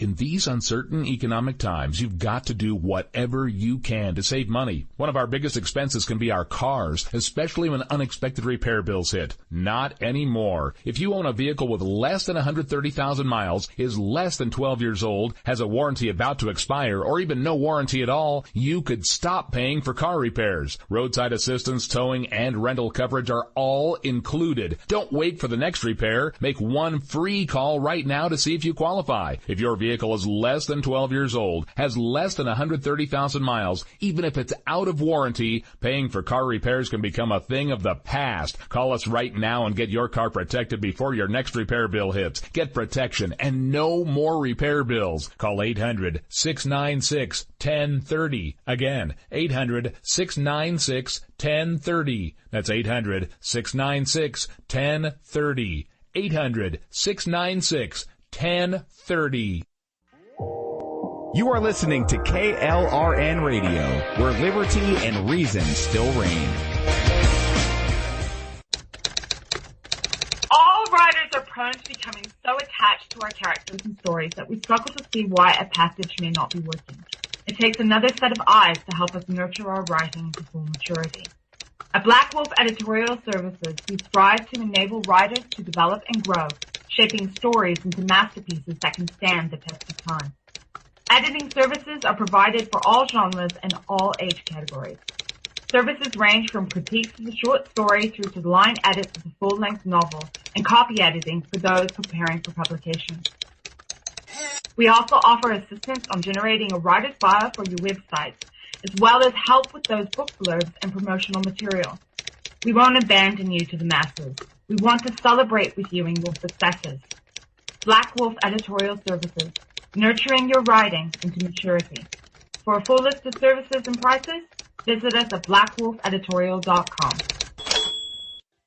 In these uncertain economic times, you've got to do whatever you can to save money. One of our biggest expenses can be our cars, especially when unexpected repair bills hit. Not anymore. If you own a vehicle with less than 130,000 miles, is less than 12 years old, has a warranty about to expire, or even no warranty at all, you could stop paying for car repairs. Roadside assistance, towing, and rental coverage are all included. Don't wait for the next repair. Make one free call right now to see if you qualify. If your vehicle is less than 12 years old, has less than 130,000 miles, even if it's out of warranty, paying for car repairs can become a thing of the past. Call us right now and get your car protected before your next repair bill hits. Get protection and no more repair bills. Call 800-696-1030. Again, 800-696-1030. That's 800-696-1030. 800-696-1030. You are listening to KLRN Radio, where liberty and reason still reign. All writers are prone to becoming so attached to our characters and stories that we struggle to see why a passage may not be working. It takes another set of eyes to help us nurture our writing to full maturity. At Black Wolf Editorial Services, we strive to enable writers to develop and grow, shaping stories into masterpieces that can stand the test of time. Editing services are provided for all genres and all age categories. Services range from critiques of the short story through to line edits of the full-length novel and copy editing for those preparing for publication. We also offer assistance on generating a writer's bio for your website, as well as help with those book blurbs and promotional material. We won't abandon you to the masses. We want to celebrate with you in your successes. Black Wolf Editorial Services, nurturing your writing into maturity. For a full list of services and prices, visit us at blackwolfeditorial.com.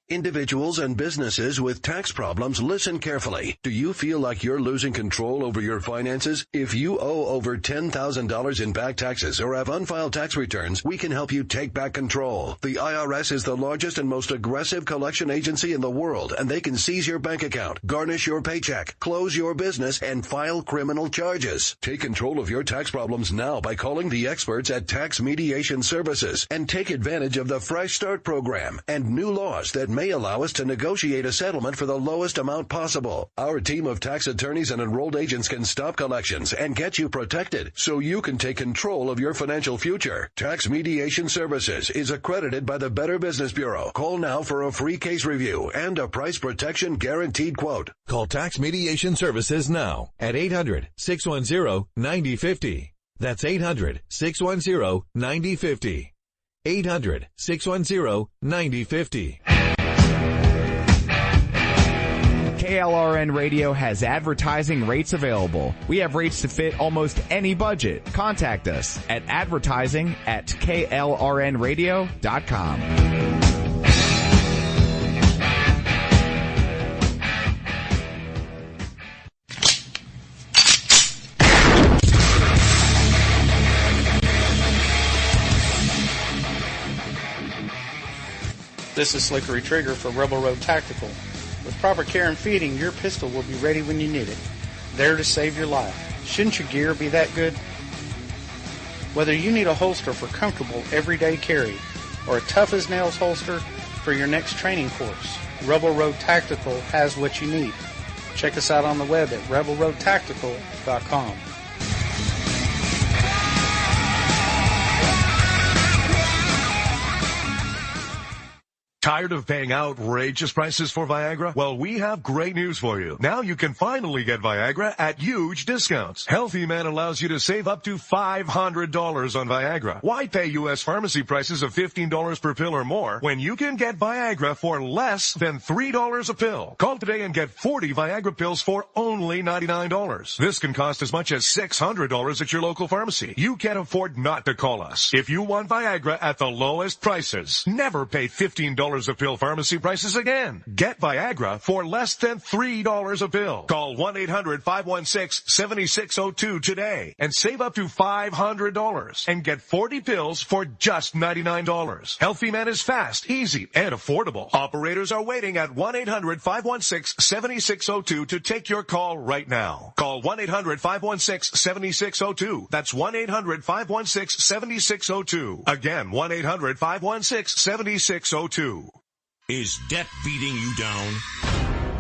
Individuals and businesses with tax problems, listen carefully. Do you feel like you're losing control over your finances? If you owe over $10,000 in back taxes or have unfiled tax returns, we can help you take back control. The IRS is the largest and most aggressive collection agency in the world, and they can seize your bank account, garnish your paycheck, close your business, and file criminal charges. Take control of your tax problems now by calling the experts at Tax Mediation Services and take advantage of the Fresh Start program and new laws that may allow us to negotiate a settlement for the lowest amount possible. Our team of tax attorneys and enrolled agents can stop collections and get you protected so you can take control of your financial future. Tax Mediation Services is accredited by the Better Business Bureau. Call now for a free case review and a price protection guaranteed quote. Call Tax Mediation Services now at 800-610-9050. That's 800-610-9050. 800-610-9050. KLRN Radio has advertising rates available. We have rates to fit almost any budget. Contact us at advertising@klrnradio.com. This is Slickery Trigger for Rebel Road Tactical. With proper care and feeding, your pistol will be ready when you need it, there to save your life. Shouldn't your gear be that good? Whether you need a holster for comfortable everyday carry or a tough-as-nails holster for your next training course, Rebel Road Tactical has what you need. Check us out on the web at rebelroadtactical.com. Tired of paying outrageous prices for Viagra? Well, we have great news for you. Now you can finally get Viagra at huge discounts. Healthy Man allows you to save up to $500 on Viagra. Why pay U.S. pharmacy prices of $15 per pill or more when you can get Viagra for less than $3 a pill? Call today and get 40 Viagra pills for only $99. This can cost as much as $600 at your local pharmacy. You can't afford not to call us. If you want Viagra at the lowest prices, never pay $15 $3 a pill pharmacy prices again. Get Viagra for less than $3 a pill. Call 1-800-516-7602 today and save up to $500 and get 40 pills for just $99. Healthy Man is fast, easy, and affordable. Operators are waiting at 1-800-516-7602 to take your call right now. Call 1-800-516-7602. That's 1-800-516-7602. Again, 1-800-516-7602. Is debt beating you down?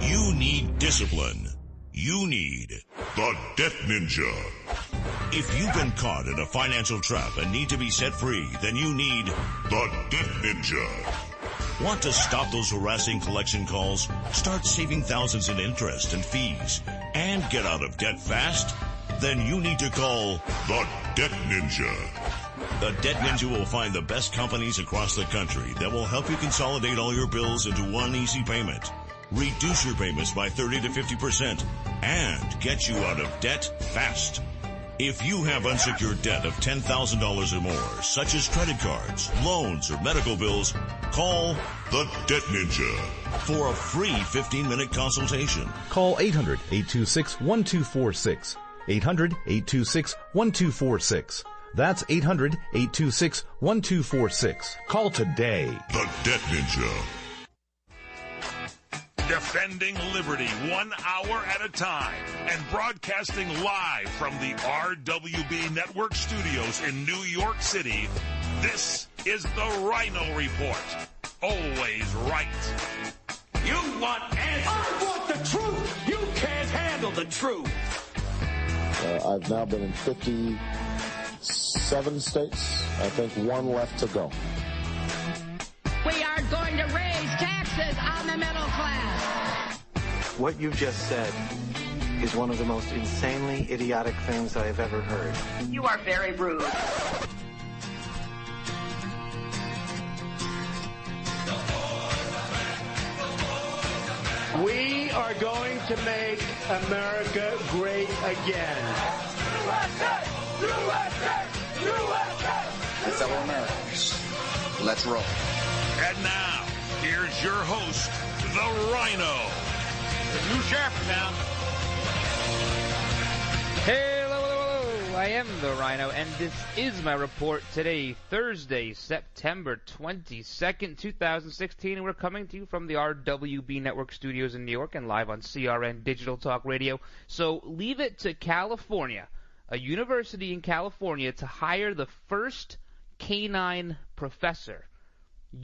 You need discipline. You need the Debt Ninja. If you've been caught in a financial trap and need to be set free, then you need the Debt Ninja. Want to stop those harassing collection calls, start saving thousands in interest and fees, and get out of debt fast? Then you need to call the Debt Ninja. The Debt Ninja will find the best companies across the country that will help you consolidate all your bills into one easy payment, reduce your payments by 30 to 50%, and get you out of debt fast. If you have unsecured debt of $10,000 or more, such as credit cards, loans, or medical bills, call the Debt Ninja for a free 15-minute consultation. Call 800-826-1246. 800-826-1246. That's 800-826-1246. Call today. The Debt Ninja. Defending liberty 1 hour at a time and broadcasting live from the RWB Network studios in New York City. This is the Ryno Report. Always right. You want answers. I want the truth. You can't handle the truth. I've now been in 57 states. I think one left to go. We are going to raise taxes on the middle class. What you've just said is one of the most insanely idiotic things I have ever heard. You are very rude. We are going to make America great again. USA! USA! USA! Fellow Americans, let's roll. And now, here's your host, the Ryno. The new sheriff in town. Hello, I am the Ryno, and this is my report today, Thursday, September 22nd, 2016, and we're coming to you from the RWB Network studios in New York and live on CRN Digital Talk Radio. So leave it to California, a university in California, to hire the first canine professor.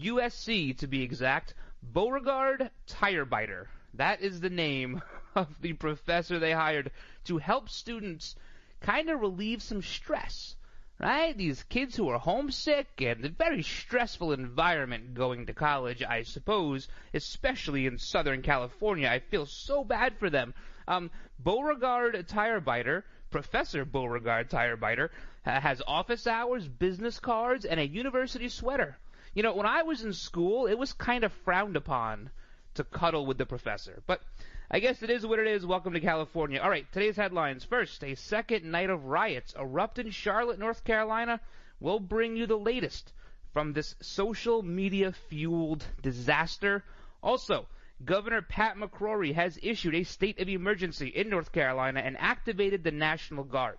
USC, to be exact, Beauregard Tirebiter. That is the name of the professor they hired to help students kind of relieve some stress, right? These kids who are homesick and a very stressful environment going to college, I suppose, especially in Southern California. I feel so bad for them. Beauregard Tirebiter, Professor Beauregard Tirebiter, has office hours, business cards, and a university sweater. You know, when I was in school, it was kind of frowned upon to cuddle with the professor. But I guess it is what it is. Welcome to California. All right, today's headlines. First, a second night of riots erupt in Charlotte, North Carolina. We'll bring you the latest from this social media-fueled disaster. Also, Governor Pat McCrory has issued a state of emergency in North Carolina and activated the National Guard.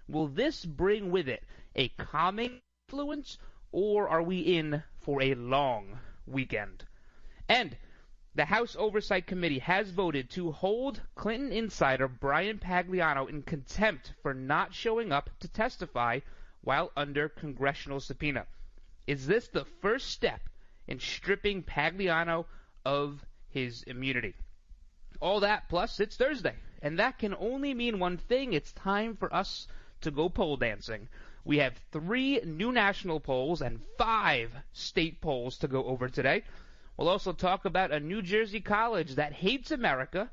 Will this bring with it a calming influence, or are we in for a long weekend? And the House Oversight Committee has voted to hold Clinton insider Brian Pagliano in contempt for not showing up to testify while under congressional subpoena. Is this the first step in stripping Pagliano of his immunity? All that, plus it's Thursday, and that can only mean one thing. It's time for us to go pole dancing. We have 3 new national polls and 5 state polls to go over today. We'll also talk about a New Jersey college that hates America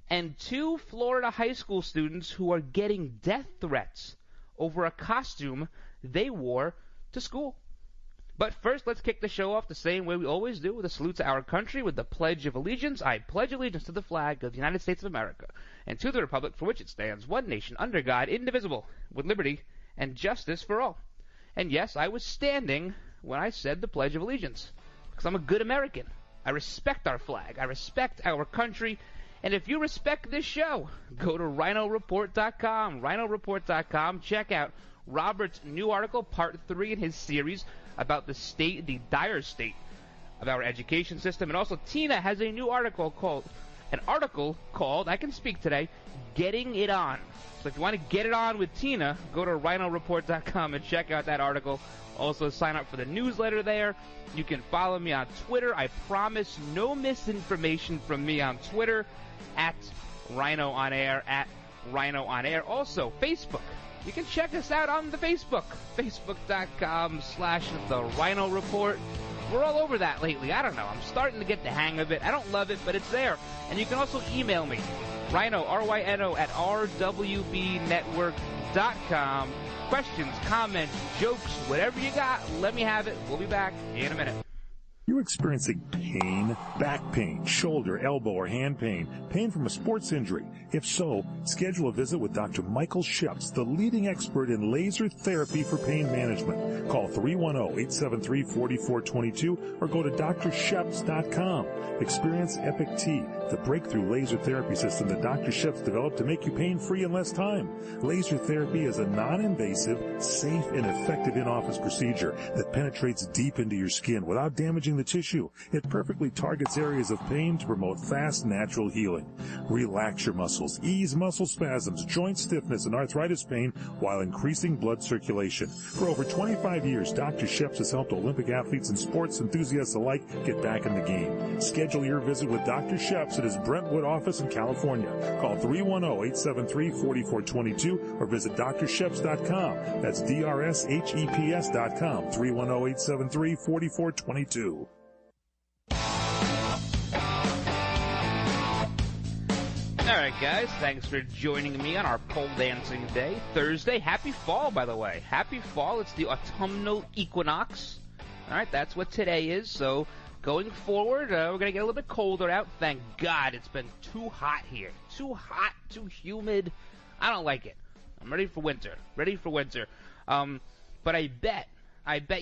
and 2 Florida high school students who are getting death threats over a costume they wore to school. But first, let's kick the show off the same way we always do, with a salute to our country with the Pledge of Allegiance. I pledge allegiance to the flag of the United States of America and to the republic for which it stands, one nation, under God, indivisible, with liberty and justice for all. And yes, I was standing when I said the Pledge of Allegiance. because I'm a good American. I respect our flag. I respect our country. And if you respect this show, go to RynoReport.com. RynoReport.com. Check out Robert's new article, part 3 in his series about the dire state of our education system. And also, Tina has a new article called, I can speak today, Getting It On. So if you want to get it on with Tina, go to RynoReport.com and check out that article. Also, sign up for the newsletter there. You can follow me on Twitter. I promise no misinformation from me on Twitter, at Ryno on Air, at Ryno on Air. Also, Facebook. You can check us out on the Facebook, Facebook.com/The Ryno Report. We're all over that lately. I don't know. I'm starting to get the hang of it. I don't love it, but it's there. And you can also email me, Ryno, R-Y-N-O, at rwbnetwork.com. Questions, comments, jokes, whatever you got, let me have it. We'll be back in a minute. You experiencing pain, back pain, shoulder, elbow, or hand pain, pain from a sports injury? If so, schedule a visit with Dr. Michael Sheps, the leading expert in laser therapy for pain management. Call 310-873-4422 or go to drsheps.com. Experience Epic T, the breakthrough laser therapy system that Dr. Sheps developed to make you pain-free in less time. Laser therapy is a non-invasive, safe, and effective in-office procedure that penetrates deep into your skin without damaging the tissue. It perfectly targets areas of pain to promote fast, natural healing. Relax your muscles, ease muscle spasms, joint stiffness, and arthritis pain while increasing blood circulation. For over 25 years, Dr. Sheps has helped Olympic athletes and sports enthusiasts alike get back in the game. Schedule your visit with Dr. Sheps at his Brentwood office in California. Call 310-873-4422 or visit drsheps.com. That's DRSHEPS.com. 310-873-4422. Alright guys, thanks for joining me on our pole dancing day, Thursday. Happy fall, by the way. Happy fall. It's the autumnal equinox. Alright, that's what today is. So going forward, we're going to get a little bit colder out. Thank God. It's been too hot here. Too hot, too humid. I don't like it. I'm ready for winter. But I bet,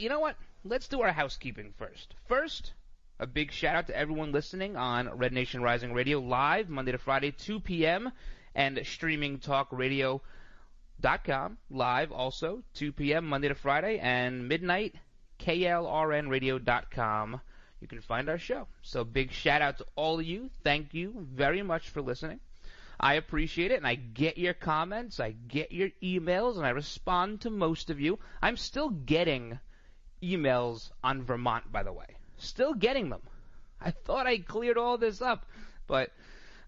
you know what? Let's do our housekeeping first. First, a big shout out to everyone listening on Red Nation Rising Radio live Monday to Friday, 2 p.m. and streamingtalkradio.com live also 2 p.m. Monday to Friday and midnight klrnradio.com. You can find our show. So big shout out to all of you. Thank you very much for listening. I appreciate it, and I get your comments, I get your emails, and I respond to most of you. I'm still getting emails on Vermont, by the way. Still getting them. I thought I cleared all this up, but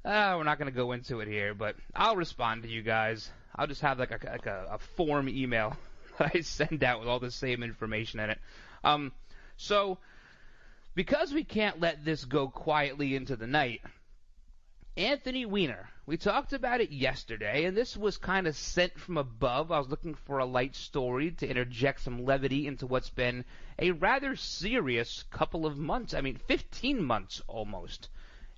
we're not going to go into it here, but I'll respond to you guys. I'll just have like a form email that I send out with all the same information in it. So, because we can't let this go quietly into the night, Anthony Weiner, we talked about it yesterday, and this was kind of sent from above. I was looking for a light story to interject some levity into what's been a rather serious couple of months. 15 months almost.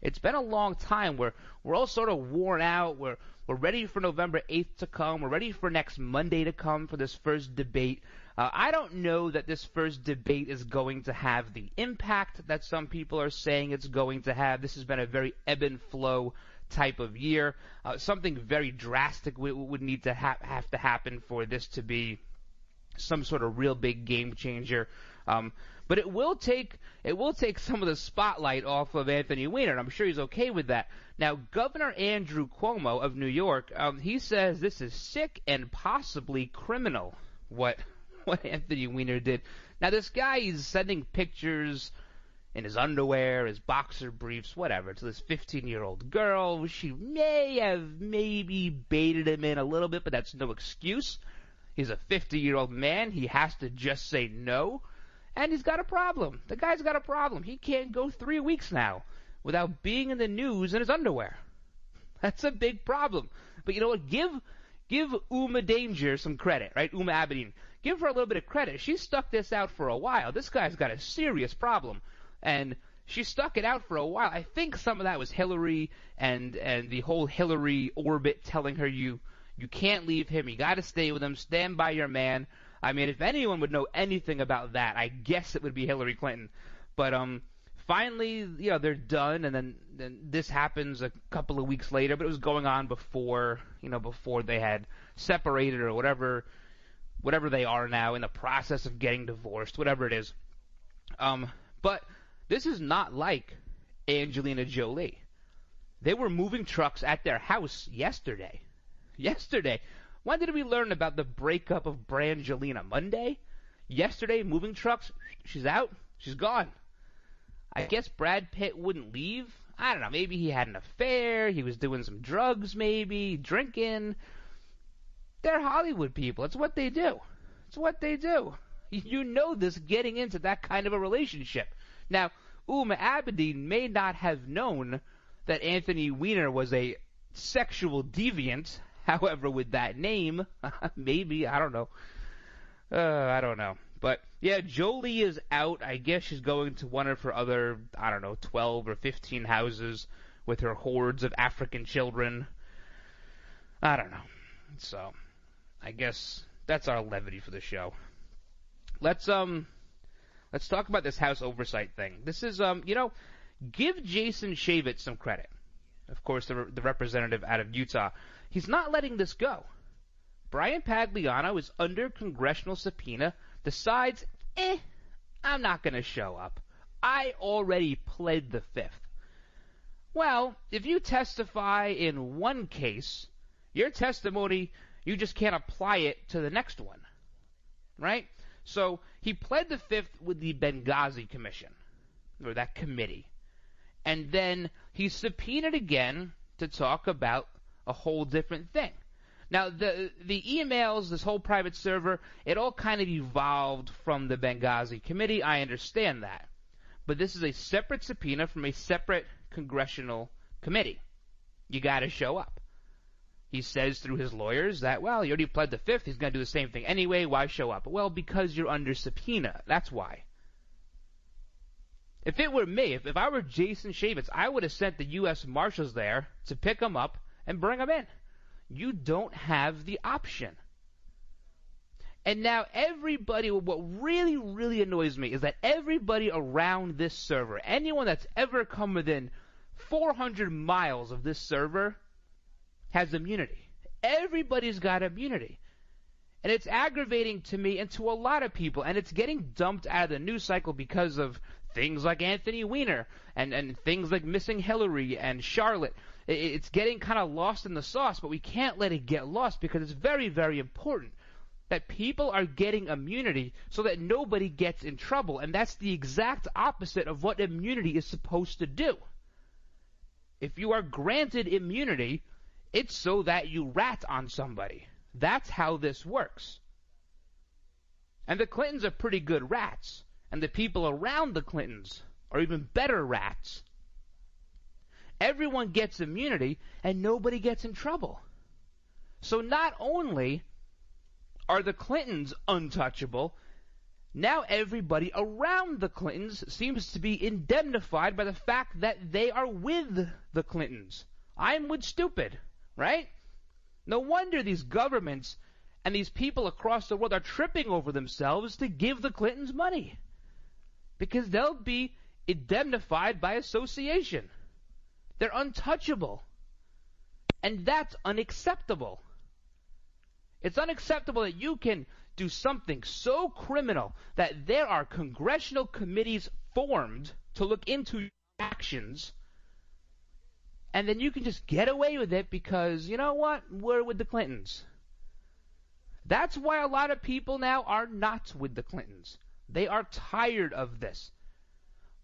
It's been a long time. We're all sort of worn out. We're ready for November 8th to come. We're ready for next Monday to come for this first debate. I don't know that this first debate is going to have the impact that some people are saying it's going to have. This has been a very ebb and flow type of year. Something very drastic would need to have to happen for this to be some sort of real big game changer. But it will take some of the spotlight off of Anthony Weiner, and I'm sure he's okay with that. Now, Governor Andrew Cuomo of New York, he says this is sick and possibly criminal, what Anthony Weiner did. Now, this guy is sending pictures in his underwear, his boxer briefs, whatever, to this 15-year-old girl. She may have maybe baited him in a little bit, but that's no excuse. He's a 50-year-old man. He has to just say no. And he's got a problem. The guy's got a problem. He can't go 3 weeks now without being in the news in his underwear. That's a big problem. But you know what? Give Uma Danger some credit, right? Uma Abedin. Give her a little bit of credit. She stuck this out for a while. This guy's got a serious problem. And she stuck it out for a while. I think some of that was Hillary and the whole Hillary orbit telling her you can't leave him. You got to stay with him. Stand by your man. If anyone would know anything about that, I guess it would be Hillary Clinton. But finally, they're done, and then this happens a couple of weeks later. But it was going on before they had separated or whatever they are now, in the process of getting divorced, whatever it is. But this is not like Angelina Jolie. They were moving trucks at their house yesterday. When did we learn about the breakup of Brangelina? Monday? Yesterday, moving trucks, she's out, she's gone. I guess Brad Pitt wouldn't leave. I don't know, maybe he had an affair, he was doing some drugs maybe, drinking. They're Hollywood people. It's what they do. You know this getting into that kind of a relationship. Now, Uma Abedin may not have known that Anthony Weiner was a sexual deviant. However, with that name, maybe, I don't know. But, yeah, Jolie is out. I guess she's going to one of her other, 12 or 15 houses with her hordes of African children. I don't know. So, I guess that's our levity for the show. Let's talk about this House oversight thing. This is, give Jason Chaffetz some credit. Of course, the representative out of Utah. He's not letting this go. Brian Pagliano is under congressional subpoena, decides, I'm not going to show up. I already pled the Fifth. Well, if you testify in one case, your testimony, you just can't apply it to the next one, right? So he pled the Fifth with the Benghazi Commission, or that committee. And then he's subpoenaed again to talk about a whole different thing. Now, the emails, this whole private server, it all kind of evolved from the Benghazi committee. I understand that. But this is a separate subpoena from a separate congressional committee. You got to show up. He says through his lawyers that, well, he already pled the Fifth. He's going to do the same thing anyway. Why show up? Well, because you're under subpoena. That's why. If it were me, if I were Jason Chaffetz, I would have sent the U.S. Marshals there to pick him up and bring him in. You don't have the option. And now everybody, what really, really annoys me is that everybody around this server, anyone that's ever come within 400 miles of this server, has immunity. Everybody's got immunity. And it's aggravating to me and to a lot of people, and it's getting dumped out of the news cycle because of things like Anthony Weiner and things like Missing Hillary and Charlotte. It's getting kind of lost in the sauce, but we can't let it get lost because it's very, very important that people are getting immunity so that nobody gets in trouble. And that's the exact opposite of what immunity is supposed to do. If you are granted immunity, it's so that you rat on somebody. That's how this works. And the Clintons are pretty good rats. And the people around the Clintons are even better rats. Everyone gets immunity, and nobody gets in trouble. So not only are the Clintons untouchable, now everybody around the Clintons seems to be indemnified by the fact that they are with the Clintons. I'm with stupid, right? No wonder these governments and these people across the world are tripping over themselves to give the Clintons money. Because they'll be indemnified by association. They're untouchable. And that's unacceptable. It's unacceptable that you can do something so criminal that there are congressional committees formed to look into your actions, and then you can just get away with it because, you know what, we're with the Clintons. That's why a lot of people now are not with the Clintons. They are tired of this.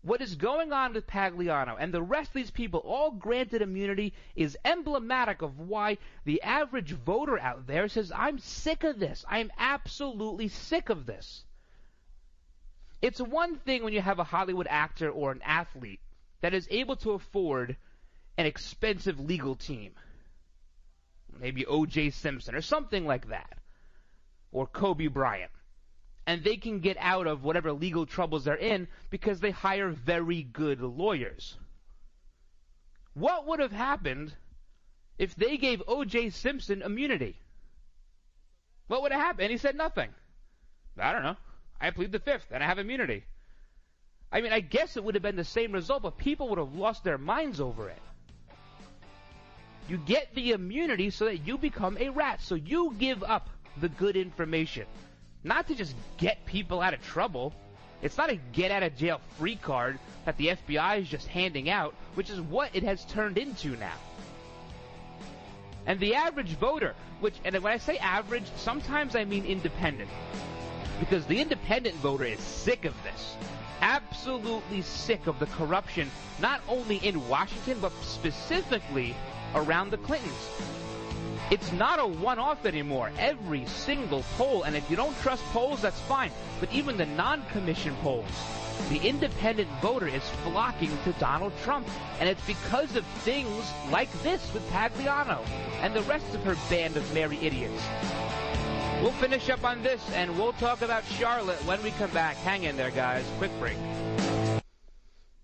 What is going on with Pagliano and the rest of these people, all granted immunity, is emblematic of why the average voter out there says, I'm sick of this. I'm absolutely sick of this. It's one thing when you have a Hollywood actor or an athlete that is able to afford an expensive legal team. Maybe O.J. Simpson or something like that. Or Kobe Bryant. And they can get out of whatever legal troubles they're in because they hire very good lawyers. What would have happened if they gave O.J. Simpson immunity? What would have happened? And he said nothing. I don't know. I plead the Fifth and I have immunity. I mean, I guess it would have been the same result, but people would have lost their minds over it. You get the immunity so that you become a rat. So you give up the good information. Not to just get people out of trouble. It's not a get-out-of-jail-free card that the FBI is just handing out, which is what it has turned into now. And the average voter, and when I say average, sometimes I mean independent. Because the independent voter is sick of this. Absolutely sick of the corruption, not only in Washington, but specifically around the Clintons. It's not a one-off anymore. Every single poll, and if you don't trust polls, that's fine, but even the non-commissioned polls, the independent voter is flocking to Donald Trump, and it's because of things like this with Pagliano and the rest of her band of merry idiots. We'll finish up on this, and we'll talk about Charlotte when we come back. Hang in there, guys. Quick break.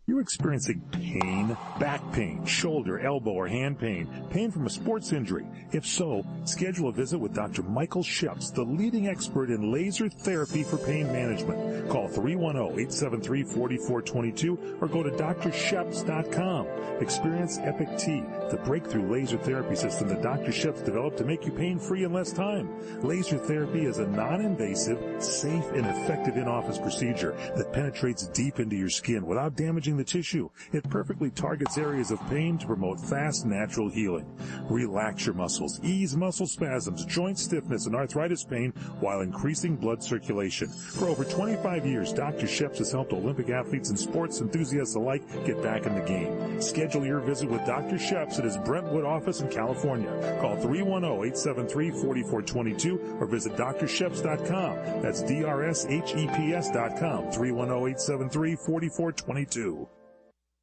You're experiencing pain, back pain, shoulder, elbow, or hand pain, pain from a sports injury. If so, schedule a visit with Dr. Michael Sheps, the leading expert in laser therapy for pain management. Call 310-873-4422 or go to drsheps.com. Experience Epic T, the breakthrough laser therapy system that Dr. Sheps developed to make you pain-free in less time. Laser therapy is a non-invasive, safe, and effective in-office procedure that penetrates deep into your skin without damaging the tissue. It perfectly targets areas of pain to promote fast, natural healing. Relax your muscles, ease muscle spasms, joint stiffness, and arthritis pain while increasing blood circulation. For over 25 years, Dr. Sheps has helped Olympic athletes and sports enthusiasts alike get back in the game. Schedule your visit with Dr. Sheps at his Brentwood office in California. Call 310-873-4422 or visit drsheps.com. That's DRSHEPS.com, 310-873-4422.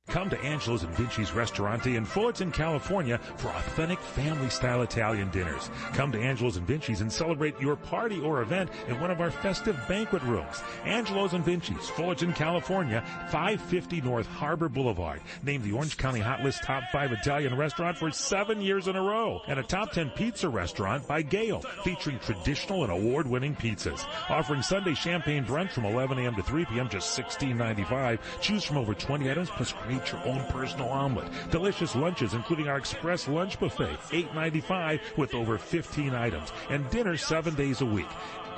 Come to Angelo's and Vinci's Restaurante in Fullerton, California for authentic family-style Italian dinners. Come to Angelo's and Vinci's and celebrate your party or event in one of our festive banquet rooms. Angelo's and Vinci's, Fullerton, California, 550 North Harbor Boulevard. Named the Orange County Hot List Top 5 Italian restaurant for 7 years in a row. And a Top 10 pizza restaurant by Gale, featuring traditional and award-winning pizzas. Offering Sunday champagne brunch from 11 a.m. to 3 p.m., just $16.95. Choose from over 20 items, plus create your own personal omelet. Delicious lunches, including our express lunch buffet, $8.95 with over 15 items. And dinner 7 days a week.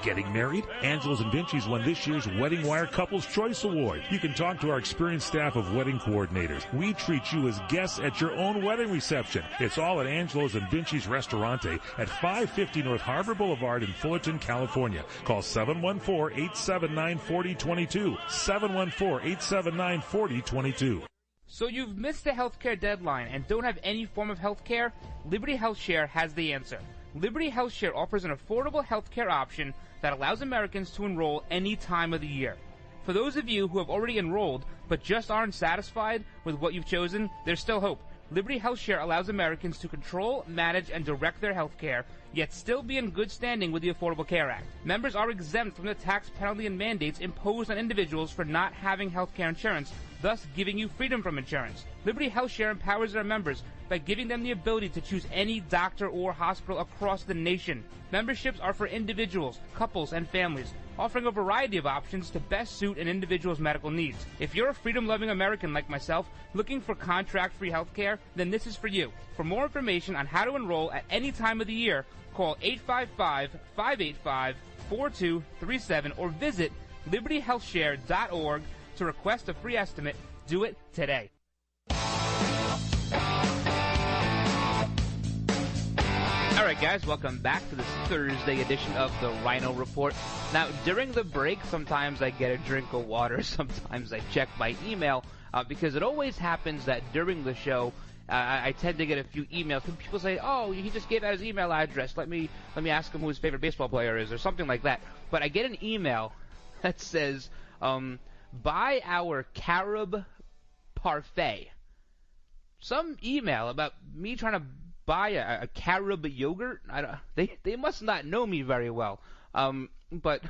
Getting married? Angelo's and Vinci's won this year's Wedding Wire Couples Choice Award. You can talk to our experienced staff of wedding coordinators. We treat you as guests at your own wedding reception. It's all at Angelo's and Vinci's Restaurante at 550 North Harbor Boulevard in Fullerton, California. Call 714-879-4022. 714-879-4022. So you've missed the healthcare deadline and don't have any form of healthcare? Liberty HealthShare has the answer. Liberty HealthShare offers an affordable healthcare option that allows Americans to enroll any time of the year. For those of you who have already enrolled but just aren't satisfied with what you've chosen, there's still hope. Liberty HealthShare allows Americans to control, manage, and direct their health care, yet still be in good standing with the Affordable Care Act. Members are exempt from the tax penalty and mandates imposed on individuals for not having health care insurance, thus giving you freedom from insurance. Liberty HealthShare empowers their members by giving them the ability to choose any doctor or hospital across the nation. Memberships are for individuals, couples, and families, offering a variety of options to best suit an individual's medical needs. If you're a freedom-loving American like myself, looking for contract-free health care, then this is for you. For more information on how to enroll at any time of the year, call 855-585-4237 or visit libertyhealthshare.org to request a free estimate. Do it today. All right, guys, welcome back to this Thursday edition of the Ryno Report. Now, during the break, sometimes I get a drink of water, sometimes I check my email, because it always happens that during the show, I tend to get a few emails. People say, "Oh, he just gave out his email address. Let me ask him who his favorite baseball player is," or something like that. But I get an email that says, "Buy our carob parfait." Some email about me trying to buy a carob yogurt. They must not know me very well. But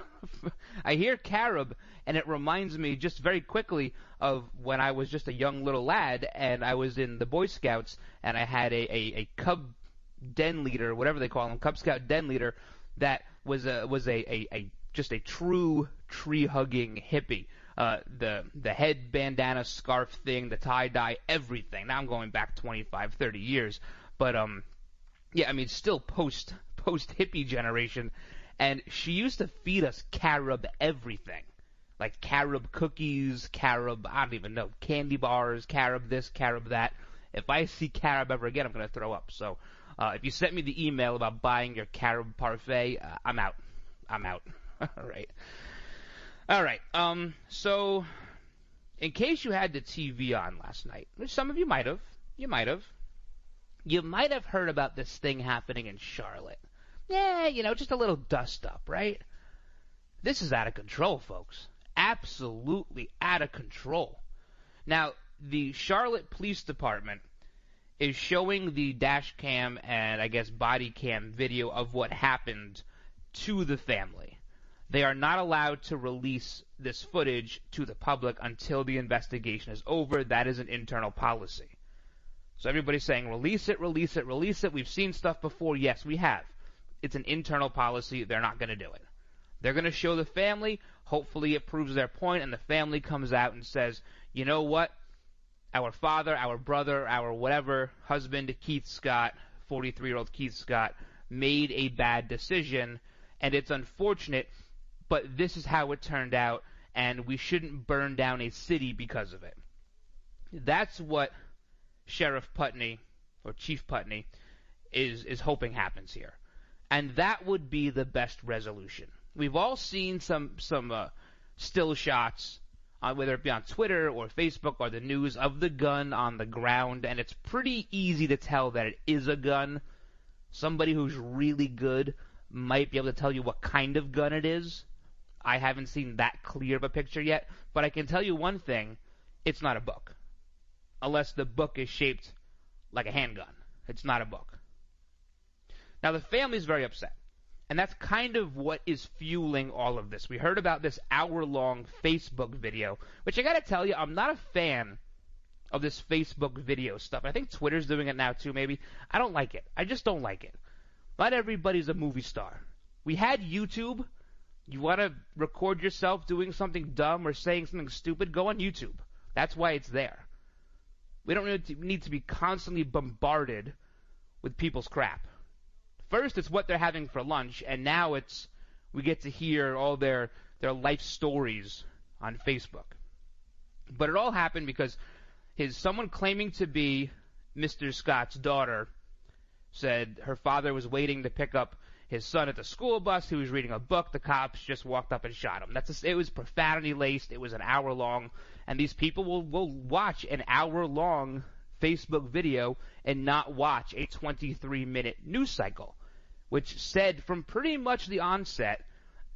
I hear carob, and it reminds me just very quickly of when I was just a young little lad, and I was in the Boy Scouts, and I had a Cub den leader, whatever they call him, Cub Scout den leader, that was just a true tree-hugging hippie. the head bandana scarf thing, the tie-dye, everything. Now I'm going back 25, 30 years. But, yeah, I mean, still post-hippie generation. And she used to feed us carob everything. Like carob cookies, carob, I don't even know, candy bars, carob this, carob that. If I see carob ever again, I'm going to throw up. So if you sent me the email about buying your carob parfait, I'm out. All right. So in case you had the TV on last night, which some of you might have, you might have heard about this thing happening in Charlotte. Yeah, just a little dust up, right? This is out of control, folks. Absolutely out of control. Now, the Charlotte Police Department is showing the dash cam and, I guess, body cam video of what happened to the family. They are not allowed to release this footage to the public until the investigation is over. That is an internal policy. So everybody's saying, release it, release it, release it. We've seen stuff before. Yes, we have. It's an internal policy. They're not going to do it. They're going to show the family. Hopefully it proves their point, and the family comes out and says, you know what? Our father, our brother, our whatever husband, Keith Scott, 43-year-old Keith Scott, made a bad decision, and it's unfortunate, but this is how it turned out, and we shouldn't burn down a city because of it. That's what Sheriff Putney, or Chief Putney, is hoping happens here. And that would be the best resolution. We've all seen some still shots, whether it be on Twitter or Facebook or the news, of the gun on the ground, and it's pretty easy to tell that it is a gun. Somebody who's really good might be able to tell you what kind of gun it is. I haven't seen that clear of a picture yet, but I can tell you one thing, it's not a book. Unless the book is shaped like a handgun. It's not a book. Now, the family's very upset. And that's kind of what is fueling all of this. We heard about this hour-long Facebook video, which I got to tell you, I'm not a fan of this Facebook video stuff. I think Twitter's doing it now too, maybe. I don't like it. I just don't like it. Not everybody's a movie star. We had YouTube. You want to record yourself doing something dumb or saying something stupid? Go on YouTube. That's why it's there. We don't really need to be constantly bombarded with people's crap. First, it's what they're having for lunch, and now we get to hear all their life stories on Facebook. But it all happened because someone claiming to be Mr. Scott's daughter said her father was waiting to pick up his son at the school bus. He was reading a book. The cops just walked up and shot him. It was profanity-laced. It was an hour long. And these people will watch an hour-long Facebook video and not watch a 23-minute news cycle, which said from pretty much the onset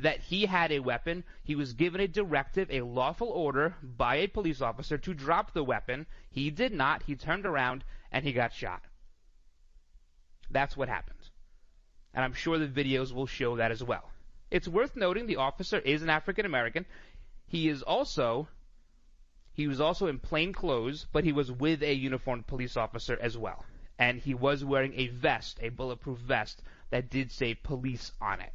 that he had a weapon. He was given a directive, a lawful order by a police officer to drop the weapon. He did not. He turned around and he got shot. That's what happened. And I'm sure the videos will show that as well. It's worth noting the officer is an African American. He was also in plain clothes, but he was with a uniformed police officer as well. And he was wearing a vest, a bulletproof vest, that did say police on it.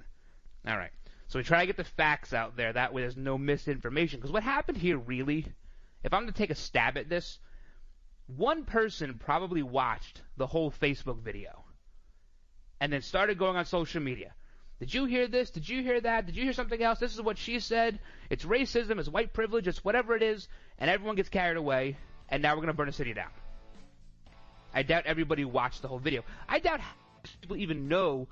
All right. So we try to get the facts out there. That way there's no misinformation. Because what happened here really, if I'm to take a stab at this, one person probably watched the whole Facebook video and then started going on social media. Did you hear this? Did you hear that? Did you hear something else? This is what she said. It's racism. It's white privilege. It's whatever it is. And everyone gets carried away. And now we're going to burn a city down. I doubt everybody watched the whole video. I doubt people even know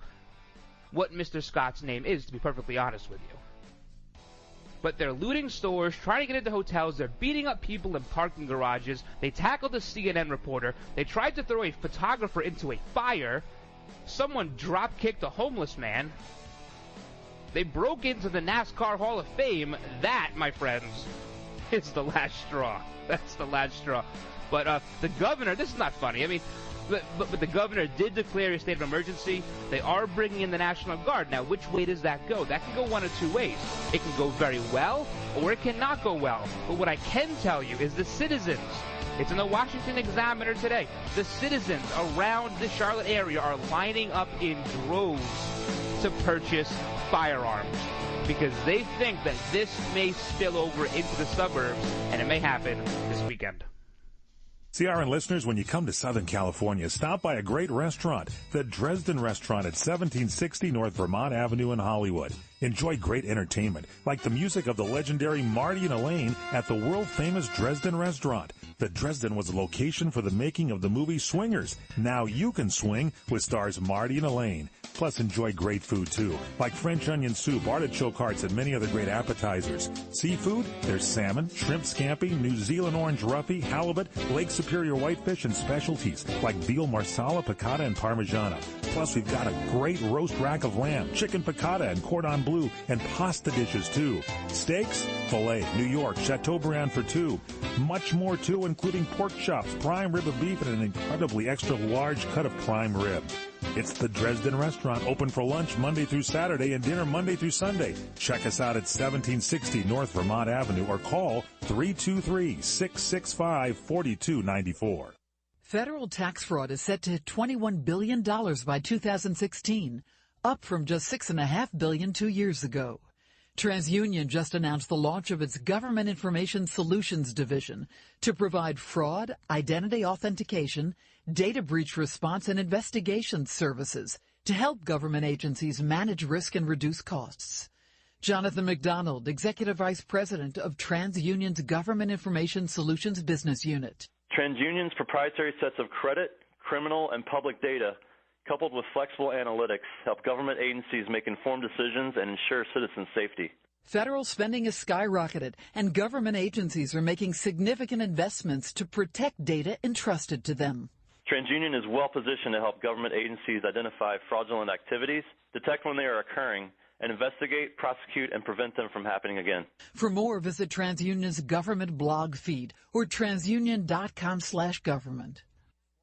what Mr. Scott's name is, to be perfectly honest with you. But they're looting stores, trying to get into hotels. They're beating up people in parking garages. They tackled a CNN reporter. They tried to throw a photographer into a fire. Someone drop-kicked a homeless man. They broke into the NASCAR Hall of Fame. That, my friends, is the last straw. That's the last straw. But the governor, this is not funny. I mean, but the governor did declare a state of emergency. They are bringing in the National Guard. Now, which way does that go? That can go one of two ways. It can go very well, or it cannot go well. But what I can tell you is the citizens, it's in the Washington Examiner today, the citizens around the Charlotte area are lining up in droves to purchase firearms because they think that this may spill over into the suburbs, and it may happen this weekend. CRN listeners, when you come to Southern California, stop by a great restaurant, the Dresden Restaurant at 1760 North Vermont Avenue in Hollywood. Enjoy great entertainment, like the music of the legendary Marty and Elaine at the world-famous Dresden Restaurant. The Dresden was a location for the making of the movie Swingers. Now you can swing with stars Marty and Elaine. Plus, enjoy great food, too, like French onion soup, artichoke hearts, and many other great appetizers. Seafood, there's salmon, shrimp scampi, New Zealand orange roughy, halibut, Lake Superior whitefish, and specialties like veal marsala, piccata, and parmigiana. Plus, we've got a great roast rack of lamb, chicken piccata, and cordon bleu, and pasta dishes, too. Steaks, filet, New York, Chateaubriand for two. Much more, too, including pork chops, prime rib of beef, and an incredibly extra large cut of prime rib. It's the Dresden Restaurant, open for lunch Monday through Saturday and dinner Monday through Sunday. Check us out at 1760 North Vermont Avenue or call 323-665-4294. Federal tax fraud is set to hit $21 billion by 2016, up from just $6.5 billion 2 years ago. TransUnion just announced the launch of its Government Information Solutions Division to provide fraud, identity authentication, data breach response, and investigation services to help government agencies manage risk and reduce costs. Jonathan McDonald, Executive Vice President of TransUnion's Government Information Solutions Business Unit. TransUnion's proprietary sets of credit, criminal, and public data, coupled with flexible analytics, help government agencies make informed decisions and ensure citizen safety. Federal spending has skyrocketed, and government agencies are making significant investments to protect data entrusted to them. TransUnion is well positioned to help government agencies identify fraudulent activities, detect when they are occurring, and investigate, prosecute, and prevent them from happening again. For more, visit TransUnion's government blog feed or transunion.com/government.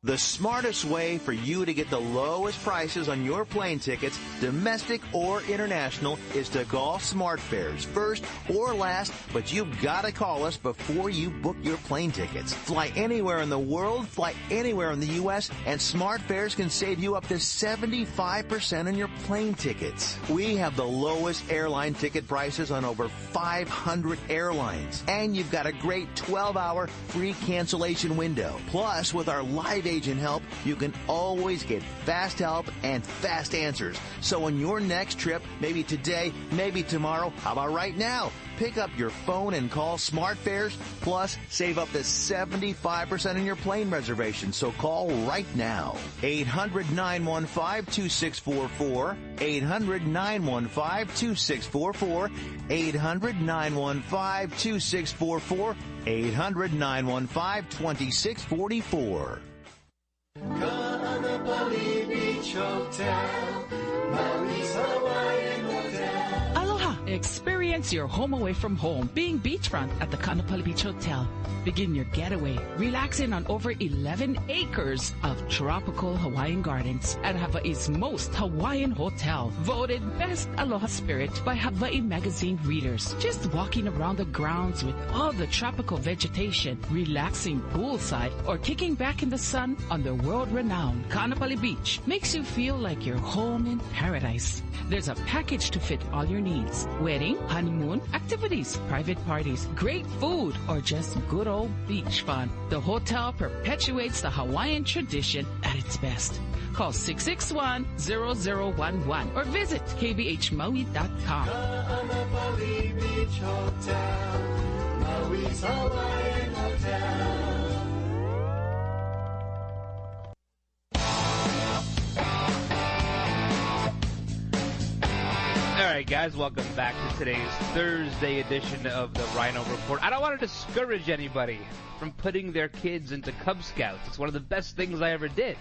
The smartest way for you to get the lowest prices on your plane tickets, domestic or international, is to call SmartFares first or last, but you've got to call us before you book your plane tickets. Fly anywhere in the world, fly anywhere in the U.S., and SmartFares can save you up to 75% on your plane tickets. We have the lowest airline ticket prices on over 500 airlines, and you've got a great 12-hour free cancellation window. Plus, with our live agent help, you can always get fast help and fast answers. So on your next trip, maybe today, maybe tomorrow, how about right now? Pick up your phone and call SmartFares, plus save up to 75% on your plane reservation. So call right now. 800-915-2644. 800-915-2644. 800-915-2644. 800-915-2644. Kaanapali Beach Hotel, Maui's Hawaiian Hotel. Aloha! Experience your home away from home being beachfront at the Kaanapali Beach Hotel. Begin your getaway relaxing on over 11 acres of tropical Hawaiian gardens at Hawaii's most Hawaiian hotel, voted Best Aloha Spirit by Hawaii magazine readers. Just walking around the grounds with all the tropical vegetation, relaxing poolside, or kicking back in the sun on the world-renowned Kaanapali Beach makes you feel like you're home in paradise. There's a package to fit all your needs: wedding, honeymoon, activities, private parties, great food, or just good old beach fun. The hotel perpetuates the Hawaiian tradition at its best. Call 661-0011 or visit kbhmaui.com. Kaanapali Beach Hotel, Maui's Hawaiian Hotel. All right, guys, welcome back to today's Thursday edition of the Ryno Report. I don't want to discourage anybody from putting their kids into Cub Scouts. It's one of the best things I ever did.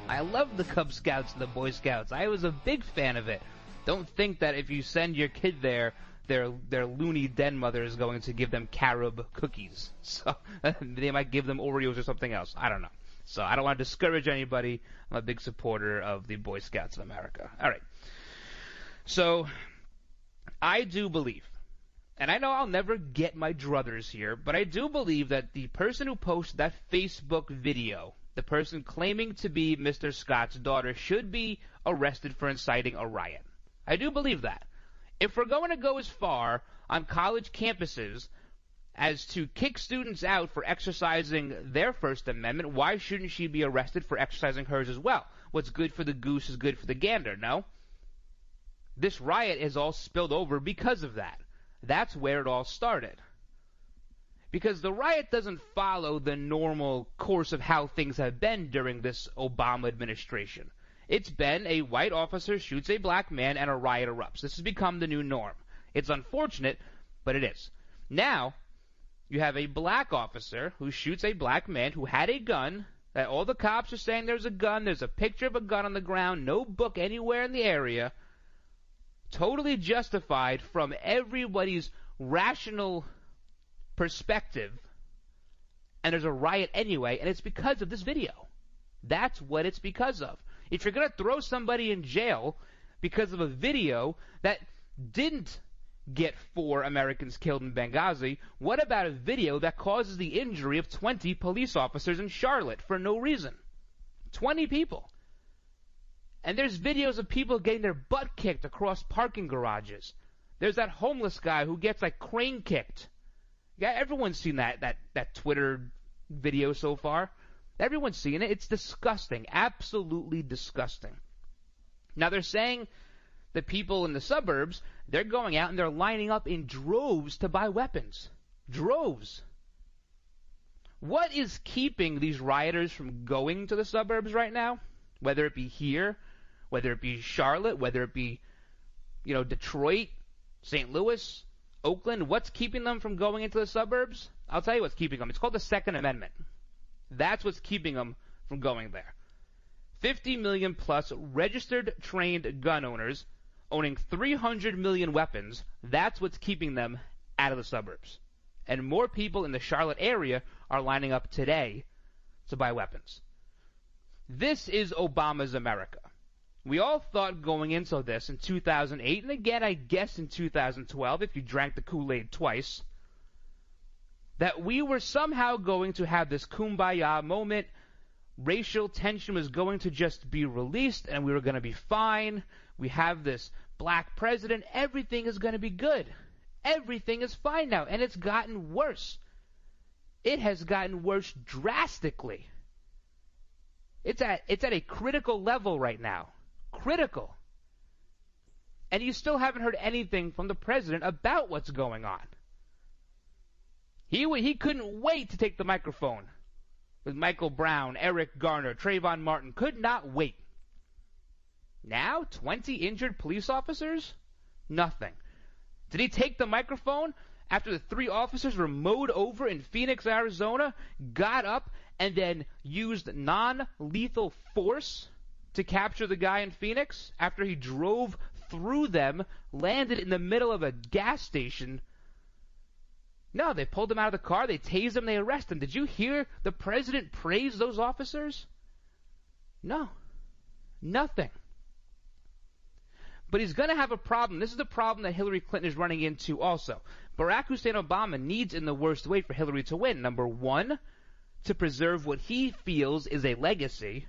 I love the Cub Scouts and the Boy Scouts. I was a big fan of it. Don't think that if you send your kid there, their loony den mother is going to give them carob cookies. So they might give them Oreos or something else. I don't know. So I don't want to discourage anybody. I'm a big supporter of the Boy Scouts of America. All right. So, I do believe, and I know I'll never get my druthers here, but I do believe that the person who posted that Facebook video, the person claiming to be Mr. Scott's daughter, should be arrested for inciting a riot. I do believe that. If we're going to go as far on college campuses as to kick students out for exercising their First Amendment, why shouldn't she be arrested for exercising hers as well? What's good for the goose is good for the gander, no? This riot is all spilled over because of that. That's where it all started. Because the riot doesn't follow the normal course of how things have been during this Obama administration. It's been a white officer shoots a black man and a riot erupts. This has become the new norm. It's unfortunate, but it is. Now, you have a black officer who shoots a black man who had a gun, that all the cops are saying there's a gun, there's a picture of a gun on the ground, no book anywhere in the area, totally justified from everybody's rational perspective, and there's a riot anyway, and it's because of this video. That's what it's because of. If you're going to throw somebody in jail because of a video that didn't get 4 Americans killed in Benghazi, what about a video that causes the injury of 20 police officers in Charlotte for no reason? 20 people. And there's videos of people getting their butt kicked across parking garages. There's that homeless guy who gets like crane kicked. Yeah, everyone's seen that Twitter video so far. Everyone's seen it. It's disgusting. Absolutely disgusting. Now they're saying the people in the suburbs, they're going out and they're lining up in droves to buy weapons. Droves. What is keeping these rioters from going to the suburbs right now? Whether it be here, whether it be Charlotte, whether it be, Detroit, St. Louis, Oakland, what's keeping them from going into the suburbs? I'll tell you what's keeping them. It's called the Second Amendment. That's what's keeping them from going there. 50 million plus registered trained gun owners owning 300 million weapons, that's what's keeping them out of the suburbs. And more people in the Charlotte area are lining up today to buy weapons. This is Obama's America. We all thought going into this in 2008, and again I guess in 2012, if you drank the Kool-Aid twice, that we were somehow going to have this kumbaya moment, racial tension was going to just be released, and we were going to be fine. We have this black president, everything is going to be good. Everything is fine now, and it's gotten worse. It has gotten worse drastically. It's at a critical level right now. Critical. And you still haven't heard anything from the president about what's going on. He couldn't wait to take the microphone with Michael Brown, Eric Garner, Trayvon Martin. Could not wait. Now, 20 injured police officers? Nothing. Did he take the microphone after the 3 officers were mowed over in Phoenix, Arizona, got up, and then used non-lethal force to capture the guy in Phoenix after he drove through them, landed in the middle of a gas station? No, they pulled him out of the car, they tased him, they arrested him. Did you hear the president praise those officers? No. Nothing. But he's going to have a problem. This is the problem that Hillary Clinton is running into also. Barack Hussein Obama needs in the worst way for Hillary to win. Number 1, to preserve what he feels is a legacy.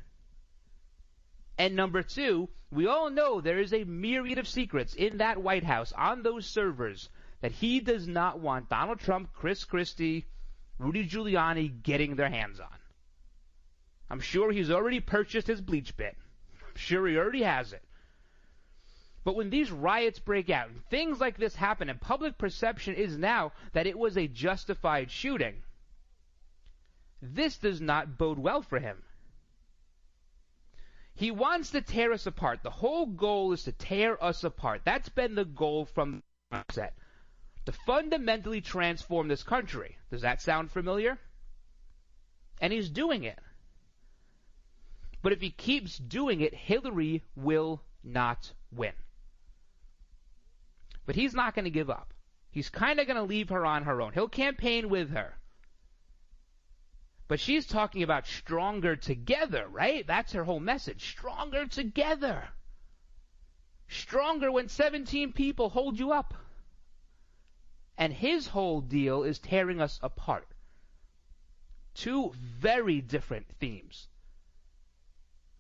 And number 2, we all know there is a myriad of secrets in that White House on those servers that he does not want Donald Trump, Chris Christie, Rudy Giuliani getting their hands on. I'm sure he's already purchased his bleach bit. I'm sure he already has it. But when these riots break out, and things like this happen, and public perception is now that it was a justified shooting, this does not bode well for him. He wants to tear us apart. The whole goal is to tear us apart. That's been the goal from the outset. To fundamentally transform this country. Does that sound familiar? And he's doing it. But if he keeps doing it, Hillary will not win. But he's not going to give up. He's kind of going to leave her on her own. He'll campaign with her. But she's talking about stronger together, right? That's her whole message. Stronger together. Stronger when 17 people hold you up. And his whole deal is tearing us apart. 2 very different themes.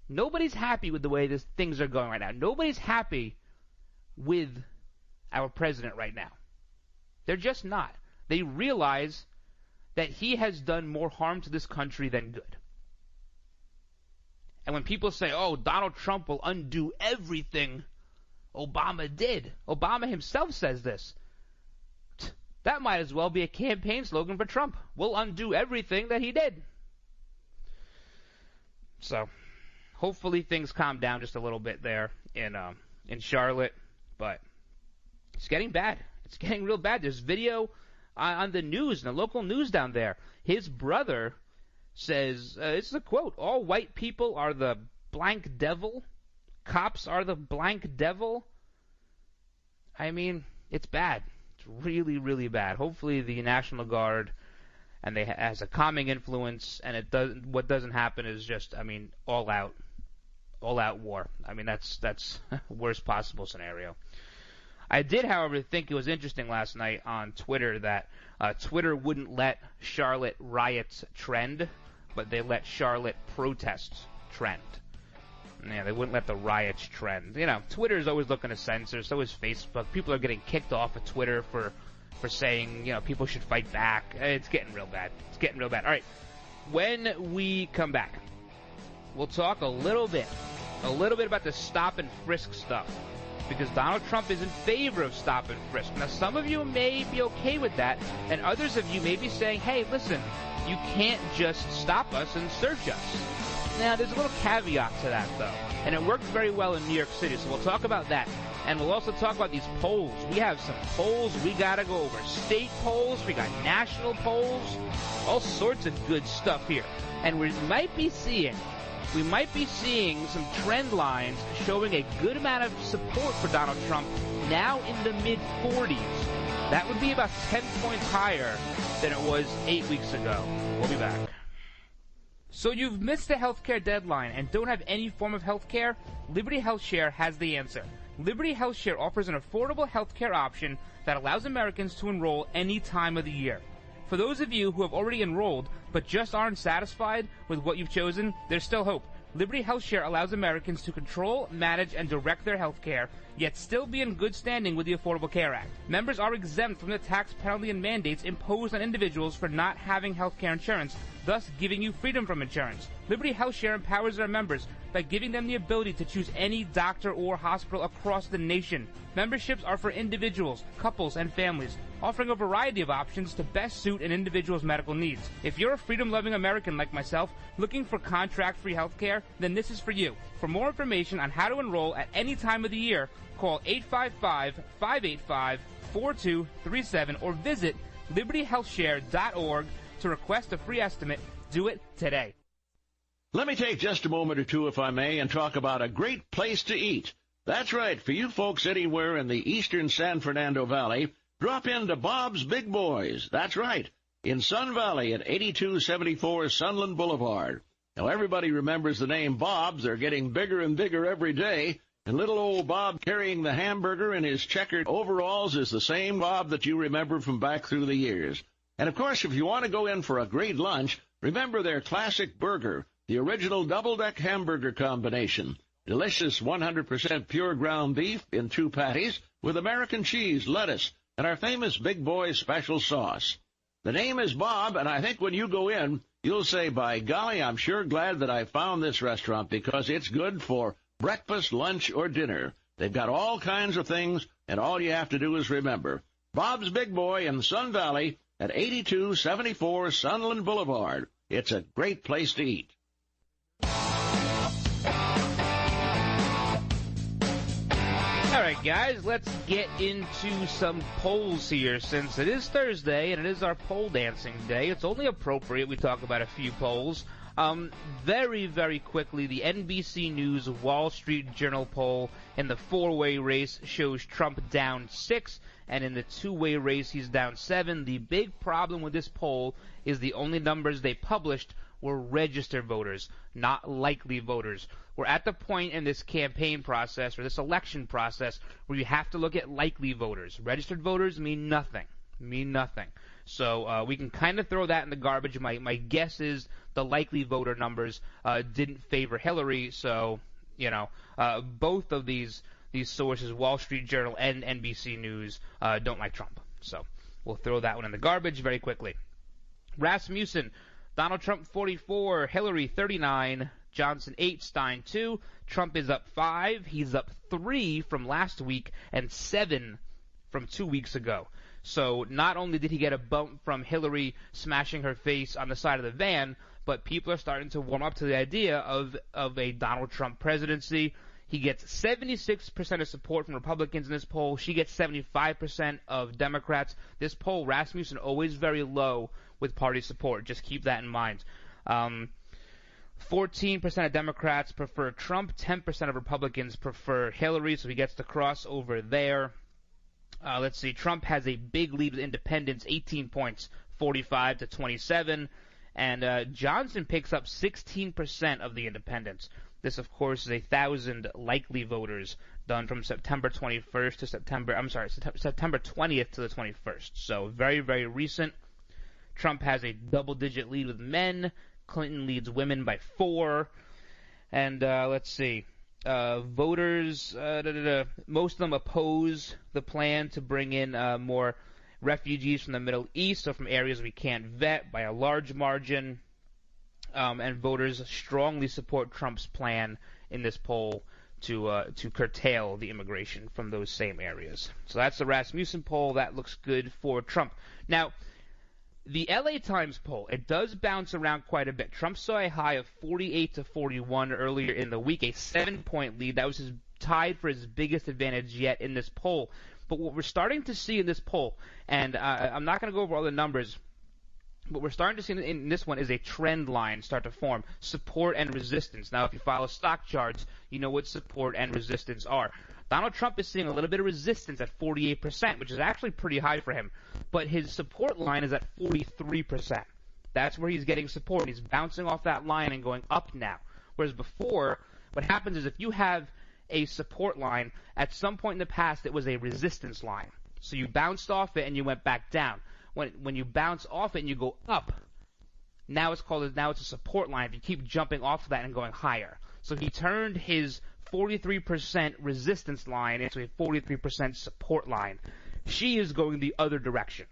Nobody's happy with the way things are going right now. Nobody's happy with our president right now. They're just not. They realize that he has done more harm to this country than good. And when people say, oh, Donald Trump will undo everything Obama did, Obama himself says this. That might as well be a campaign slogan for Trump. We'll undo everything that he did. So, hopefully things calm down just a little bit there in Charlotte. But it's getting bad. It's getting real bad. There's video on the news, the local news down there. His brother says, this is a quote, all white people are the blank devil. Cops are the blank devil. I mean, it's bad. It's really, really bad. Hopefully the National Guard and they has a calming influence, and it doesn't. What doesn't happen is just, I mean, all out war. I mean, that's worst possible scenario. I did, however, think it was interesting last night on Twitter that Twitter wouldn't let Charlotte riots trend, but they let Charlotte protests trend. Yeah, they wouldn't let the riots trend. You know, Twitter is always looking to censor, so is Facebook. People are getting kicked off of Twitter for saying, you know, people should fight back. It's getting real bad. It's getting real bad. All right, when we come back, we'll talk a little bit about the stop and frisk stuff, because Donald Trump is in favor of stop and frisk. Now, some of you may be okay with that, and others of you may be saying, hey, listen, you can't just stop us and search us. Now, there's a little caveat to that, though, and it worked very well in New York City, so we'll talk about that. And we'll also talk about these polls. We have some polls we got to go over. State polls, we got national polls, all sorts of good stuff here. And we might be seeing some trend lines showing a good amount of support for Donald Trump now in the mid-40s. That would be about 10 points higher than it was 8 weeks ago. We'll be back. So you've missed the healthcare deadline and don't have any form of healthcare? Liberty HealthShare has the answer. Liberty HealthShare offers an affordable healthcare option that allows Americans to enroll any time of the year. For those of you who have already enrolled but just aren't satisfied with what you've chosen, there's still hope. Liberty HealthShare allows Americans to control, manage, and direct their health care, yet still be in good standing with the Affordable Care Act. Members are exempt from the tax penalty and mandates imposed on individuals for not having health care insurance, thus giving you freedom from insurance. Liberty HealthShare empowers their members by giving them the ability to choose any doctor or hospital across the nation. Memberships are for individuals, couples, and families, offering a variety of options to best suit an individual's medical needs. If you're a freedom-loving American like myself, looking for contract-free health care, then this is for you. For more information on how to enroll at any time of the year, call 855-585-4237 or visit libertyhealthshare.org to request a free estimate. Do it today. Let me take just a moment or two, if I may, and talk about a great place to eat. That's right. For you folks anywhere in the eastern San Fernando Valley, drop into Bob's Big Boys. That's right. In Sun Valley at 8274 Sunland Boulevard. Now, everybody remembers the name Bob's. They're getting bigger and bigger every day. And little old Bob carrying the hamburger in his checkered overalls is the same Bob that you remember from back through the years. And, of course, if you want to go in for a great lunch, remember their classic burger, the original double-deck hamburger combination. Delicious 100% pure ground beef in 2 patties with American cheese, lettuce, and our famous Big Boy special sauce. The name is Bob, and I think when you go in, you'll say, by golly, I'm sure glad that I found this restaurant because it's good for breakfast, lunch, or dinner. They've got all kinds of things, and all you have to do is remember. Bob's Big Boy in Sun Valley at 8274 Sunland Boulevard. It's a great place to eat. All right, guys, let's get into some polls here. Since it is Thursday and it is our pole dancing day, it's only appropriate we talk about a few polls. Very, very quickly, the NBC News Wall Street Journal poll in the 4-way race shows Trump down 6, and in the 2-way race, he's down 7. The big problem with this poll is the only numbers they published were registered voters, not likely voters. We're at the point in this campaign process, or this election process, where you have to look at likely voters. Registered voters mean nothing. So we can kind of throw that in the garbage. My guess is the likely voter numbers didn't favor Hillary, so, you know, both of these these sources, Wall Street Journal and NBC News, don't like Trump. So we'll throw that one in the garbage very quickly. Rasmussen, Donald Trump 44, Hillary 39, Johnson 8, Stein 2. Trump is up 5. He's up 3 from last week and 7 from 2 weeks ago. So not only did he get a bump from Hillary smashing her face on the side of the van, but people are starting to warm up to the idea of a Donald Trump presidency. He gets 76% of support from Republicans in this poll. She gets 75% of Democrats. This poll, Rasmussen, always very low with party support. Just keep that in mind. 14% of Democrats prefer Trump. 10% of Republicans prefer Hillary, so he gets the crossover there. Let's see. Trump has a big lead with independents, 18 points, 45 to 27. And Johnson picks up 16% of the independents. This, of course, is 1,000 likely voters done from September 21st to September 20th to the 21st. So very, very recent. Trump has a double-digit lead with men. Clinton leads women by 4. And let's see. Voters, most of them oppose the plan to bring in more refugees from the Middle East, so from areas we can't vet, by a large margin. And voters strongly support Trump's plan in this poll to curtail the immigration from those same areas. So that's the Rasmussen poll. That looks good for Trump. Now, the LA Times poll, it does bounce around quite a bit. Trump saw a high of 48 to 41 earlier in the week, a 7-point lead. That was tied for his biggest advantage yet in this poll. But what we're starting to see in this poll, and I'm not going to go over all the numbers, what we're starting to see in this one is a trend line start to form, support and resistance. Now, if you follow stock charts, you know what support and resistance are. Donald Trump is seeing a little bit of resistance at 48%, which is actually pretty high for him. But his support line is at 43%. That's where he's getting support. He's bouncing off that line and going up now. Whereas before, what happens is if you have a support line, at some point in the past it was a resistance line. So you bounced off it and you went back down. When you bounce off it and you go up, now it's a support line if you keep jumping off of that and going higher. So he turned his 43% resistance line into a 43% support line. She is going the other direction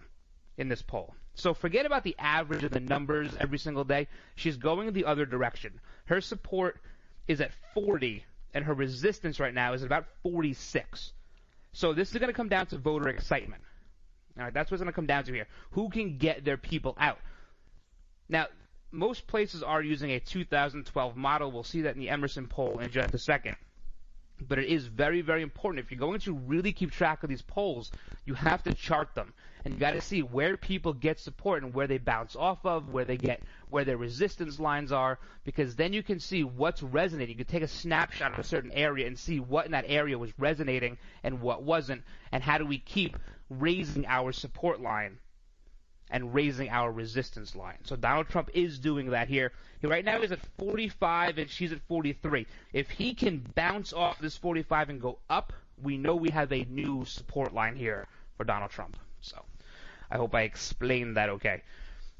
in this poll. So forget about the average of the numbers every single day. She's going the other direction. Her support is at 40, and her resistance right now is at about 46. So this is going to come down to voter excitement. All right, that's what's going to come down to here. Who can get their people out? Now, most places are using a 2012 model. We'll see that in the Emerson poll in just a second. But it is very, very important. If you're going to really keep track of these polls, you have to chart them. And you got to see where people get support and where they bounce off of, where their resistance lines are, because then you can see what's resonating. You can take a snapshot of a certain area and see what in that area was resonating and what wasn't, and how do we keep raising our support line and raising our resistance line. So Donald Trump is doing that here. He right now is at 45 and she's at 43. If he can bounce off this 45 and go up, we know we have a new support line here for Donald Trump. So I hope I explained that okay.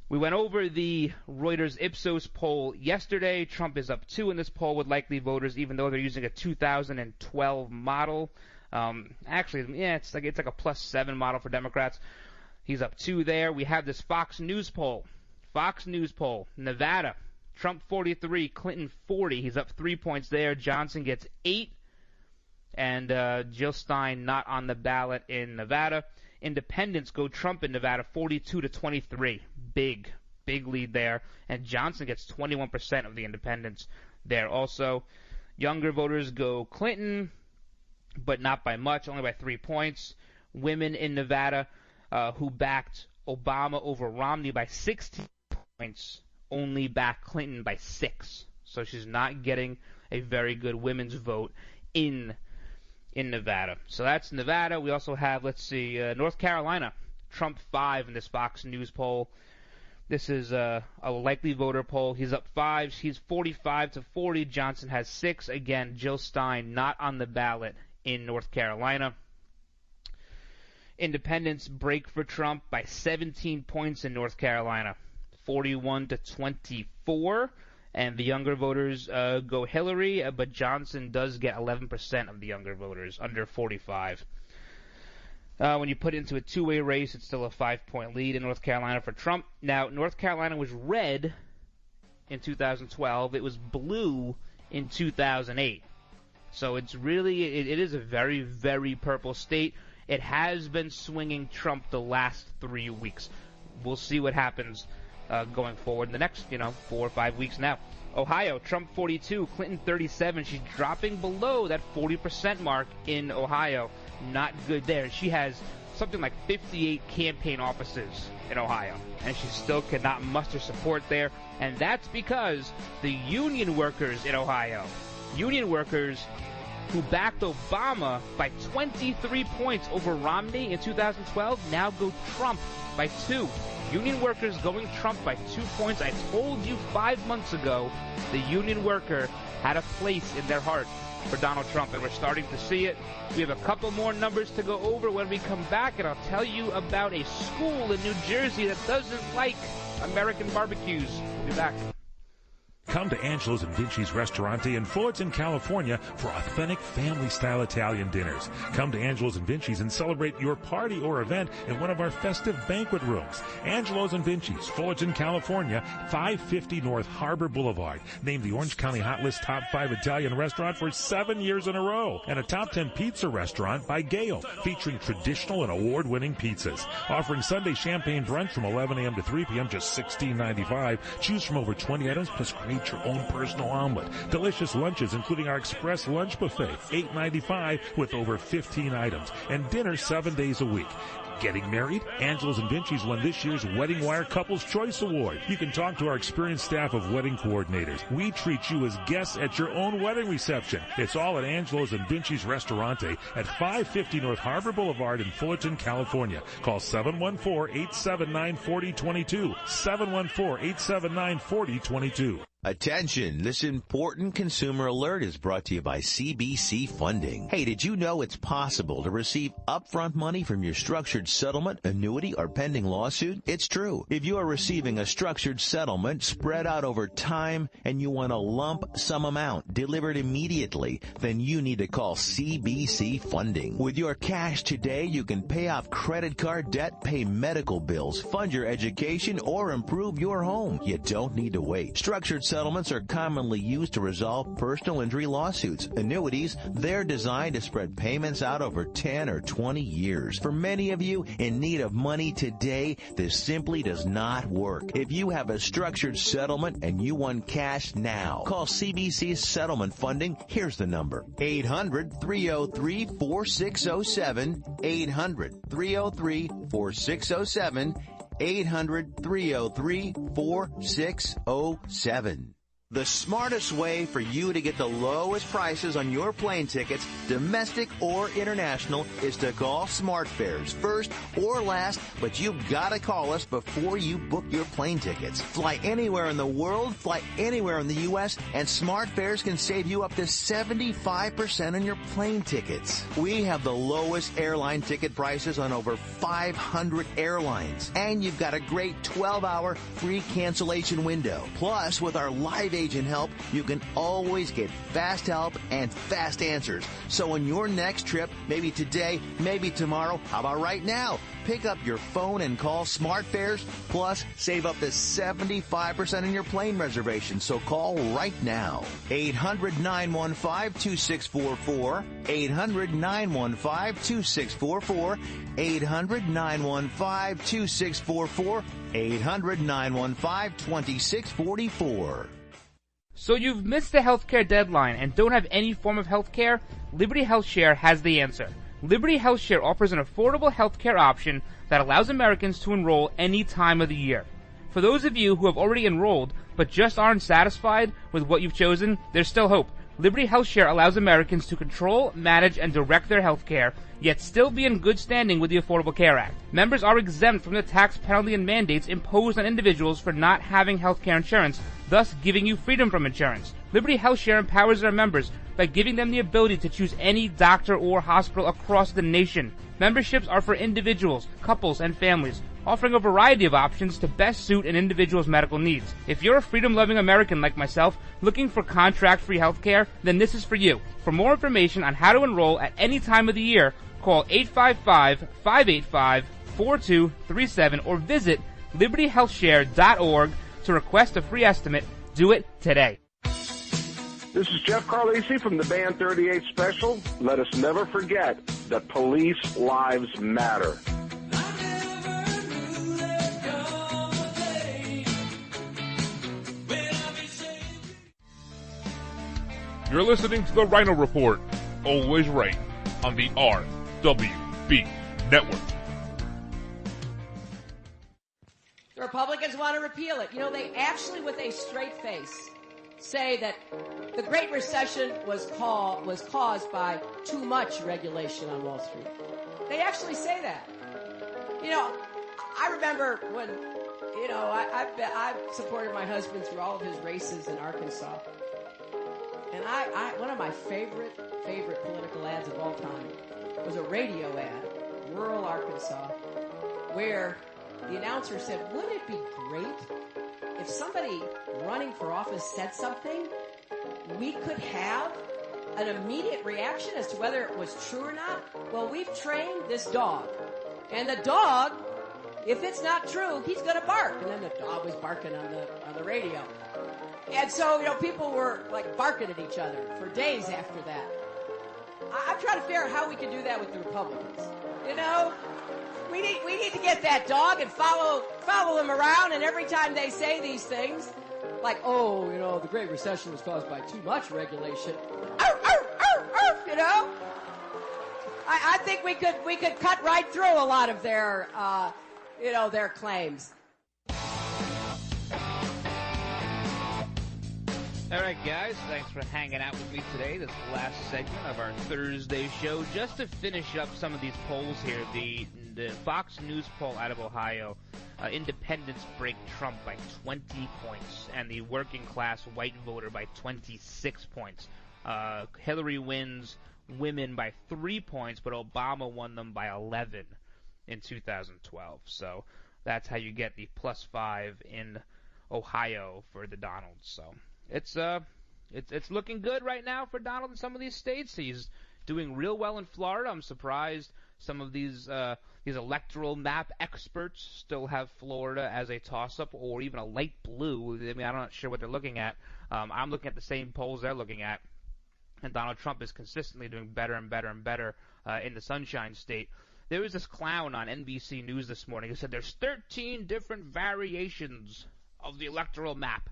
We went over the Reuters Ipsos poll yesterday. Trump is up 2 in this poll with likely voters, even though they're using a 2012 model. It's like a +7 model for Democrats. He's up 2 there. We have this Fox News poll. Nevada. Trump 43, Clinton 40. He's up 3 points there. Johnson gets 8. And Jill Stein not on the ballot in Nevada. Independents go Trump in Nevada 42 to 23. Big lead there. And Johnson gets 21% of the independents there also. Younger voters go Clinton, but not by much, only by 3 points. Women in Nevada who backed Obama over Romney by 16 points only back Clinton by 6. So she's not getting a very good women's vote in Nevada. So that's Nevada. We also have, North Carolina. Trump 5 in this Fox News poll. This is a likely voter poll. He's up 5. He's 45 to 40. Johnson has 6. Again, Jill Stein not on the ballot in North Carolina. Independents break for Trump by 17 points in North Carolina, 41 to 24. And the younger voters go Hillary, but Johnson does get 11% of the younger voters, under 45. When you put it into a two-way race, it's still a 5-point lead in North Carolina for Trump. Now, North Carolina was red in 2012. It was blue in 2008. So it's really, it is a very, very purple state. It has been swinging Trump the last 3 weeks. We'll see what happens going forward in the next, 4 or 5 weeks now. Ohio, Trump 42, Clinton 37. She's dropping below that 40% mark in Ohio. Not good there. She has something like 58 campaign offices in Ohio, and she still cannot muster support there. And that's because the union workers in Ohio, union workers who backed Obama by 23 points over Romney in 2012, now go Trump by 2. Union workers going Trump by 2 points. I told you 5 months ago the union worker had a place in their heart for Donald Trump, and we're starting to see it. We have a couple more numbers to go over when we come back, and I'll tell you about a school in New Jersey that doesn't like American barbecues. We'll be back. Come to Angelo's and Vinci's Restaurante in Fullerton, California for authentic family-style Italian dinners. Come to Angelo's and Vinci's and celebrate your party or event in one of our festive banquet rooms. Angelo's and Vinci's, Fullerton, California, 550 North Harbor Boulevard. Named the Orange County Hot List Top 5 Italian restaurant for 7 years in a row. And a Top 10 pizza restaurant by Gale, featuring traditional and award-winning pizzas. Offering Sunday champagne brunch from 11 a.m. to 3 p.m., just $16.95. Choose from over 20 items, plus create your own personal omelet. Delicious lunches, including our express lunch buffet, $8.95 with over 15 items. And dinner 7 days a week. Getting married? Angelo's and Vinci's won this year's Wedding Wire Couples Choice Award. You can talk to our experienced staff of wedding coordinators. We treat you as guests at your own wedding reception. It's all at Angelo's and Vinci's Restaurante at 550 North Harbor Boulevard in Fullerton, California. Call 714-879-4022. 714-879-4022. Attention, this important consumer alert is brought to you by CBC Funding. Hey, did you know it's possible to receive upfront money from your structured settlement, annuity, or pending lawsuit? It's true. If you are receiving a structured settlement spread out over time and you want a lump sum amount delivered immediately, then you need to call CBC Funding. With your cash today, you can pay off credit card debt, pay medical bills, fund your education, or improve your home. You don't need to wait. Structured settlements are commonly used to resolve personal injury lawsuits. Annuities, they're designed to spread payments out over 10 or 20 years. For many of you in need of money today, this simply does not work. If you have a structured settlement and you want cash now, call CBC Settlement Funding. Here's the number: 800-303-4607, 800-303-4607, 800-303-4607. The smartest way for you to get the lowest prices on your plane tickets, domestic or international, is to call SmartFares, first or last, but you've got to call us before you book your plane tickets. Fly anywhere in the world, fly anywhere in the U.S., and SmartFares can save you up to 75% on your plane tickets. We have the lowest airline ticket prices on over 500 airlines, and you've got a great 12-hour free cancellation window. Plus, with our live agent help, you can always get fast help and fast answers. So on your next trip, maybe today, maybe tomorrow, how about right now? Pick up your phone and call SmartFares, plus save up to 75% on your plane reservation. So call right now. 800-915-2644, 800-915-2644, 800-915-2644, 800-915-2644. So you've missed the healthcare deadline and don't have any form of healthcare? Liberty HealthShare has the answer. Liberty HealthShare offers an affordable healthcare option that allows Americans to enroll any time of the year. For those of you who have already enrolled but just aren't satisfied with what you've chosen, there's still hope. Liberty HealthShare allows Americans to control, manage, and direct their health care, yet still be in good standing with the Affordable Care Act. Members are exempt from the tax penalty and mandates imposed on individuals for not having health care insurance, thus giving you freedom from insurance. Liberty HealthShare empowers their members by giving them the ability to choose any doctor or hospital across the nation. Memberships are for individuals, couples, and families. offering a variety of options to best suit an individual's medical needs. If you're a freedom-loving American like myself, looking for contract-free health care, then this is for you. For more information on how to enroll at any time of the year, call 855-585-4237 or visit libertyhealthshare.org to request a free estimate. Do it today. This is Jeff Carlisi from the Band 38 Special. Let us never forget that police lives matter. You're listening to the Ryno Report, always right, on the RWB Network. The Republicans want to repeal it. You know, they actually, with a straight face, say that the Great Recession was caused by too much regulation on Wall Street. They actually say that. You know, I remember when, you know, I've supported my husband through all of his races in Arkansas. And one of my favorite political ads of all time was a radio ad, rural Arkansas, where the announcer said, wouldn't it be great if somebody running for office said something, we could have an immediate reaction as to whether it was true or not? Well, we've trained this dog. And the dog, if it's not true, he's going to bark. And then the dog was barking on the radio. And so, you know, people were like barking at each other for days after that. I'm trying to figure out how we can do that with the Republicans. You know, we need to get that dog and follow them around, and every time they say these things, like, oh, you know, the Great Recession was caused by too much regulation. You know, I think we could cut right through a lot of their their claims. All right, guys, thanks for hanging out with me today, this last segment of our Thursday show. Just to finish up some of these polls here, the Fox News poll out of Ohio, independents break Trump by 20 points, and the working class white voter by 26 points. Hillary wins women by 3 points, but Obama won them by 11 in 2012. So that's how you get the +5 in Ohio for the Donald. So it's looking good right now for Donald in some of these states. He's doing real well in Florida. I'm surprised some of these electoral map experts still have Florida as a toss-up or even a light blue. I mean, I'm not sure what they're looking at. I'm looking at the same polls they're looking at, and Donald Trump is consistently doing better and better and better in the Sunshine State. There was this clown on NBC News this morning who said there's 13 different variations of the electoral map.